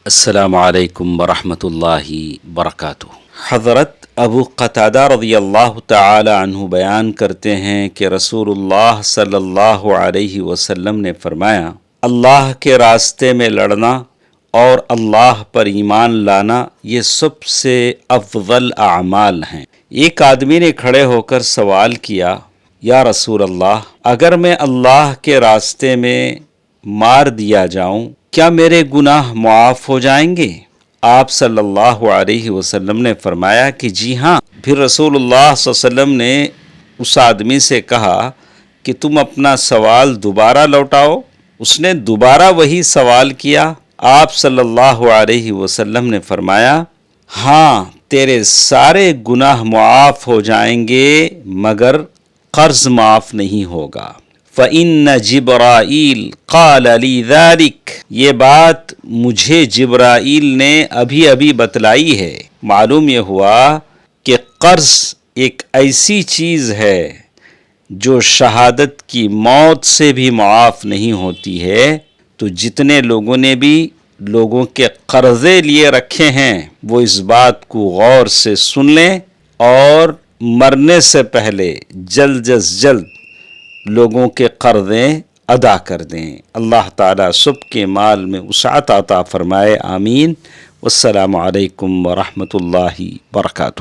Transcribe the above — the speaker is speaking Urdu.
السلام علیکم ورحمۃ اللہ وبرکاتہ۔ حضرت ابو قتادہ رضی اللہ تعالی عنہ بیان کرتے ہیں کہ رسول اللہ صلی اللہ علیہ وسلم نے فرمایا، اللہ کے راستے میں لڑنا اور اللہ پر ایمان لانا یہ سب سے افضل اعمال ہیں۔ ایک آدمی نے کھڑے ہو کر سوال کیا، یا رسول اللہ، اگر میں اللہ کے راستے میں مار دیا جاؤں کیا میرے گناہ معاف ہو جائیں گے؟ آپ صلی اللہ علیہ وسلم نے فرمایا کہ جی ہاں۔ پھر رسول اللہ صلی اللہ علیہ وسلم نے اس آدمی سے کہا کہ تم اپنا سوال دوبارہ لوٹاؤ۔ اس نے دوبارہ وہی سوال کیا۔ آپ صلی اللہ علیہ وسلم نے فرمایا، ہاں تیرے سارے گناہ معاف ہو جائیں گے مگر قرض معاف نہیں ہوگا۔ فَإِنَّ جِبْرَائِیل قَالَ لِي ذَلِكَ، یہ بات مجھے جبرائیل نے ابھی بتلائی ہے۔ معلوم یہ ہوا کہ قرض ایک ایسی چیز ہے جو شہادت کی موت سے بھی معاف نہیں ہوتی ہے۔ تو جتنے لوگوں نے بھی لوگوں کے قرضے لیے رکھے ہیں وہ اس بات کو غور سے سن لیں اور مرنے سے پہلے جلد از جلد لوگوں کے قرضیں ادا کر دیں۔ اللہ تعالیٰ سب کے مال میں وسعت عطا فرمائے، آمین۔ والسلام علیکم ورحمۃ اللہ وبرکاتہ۔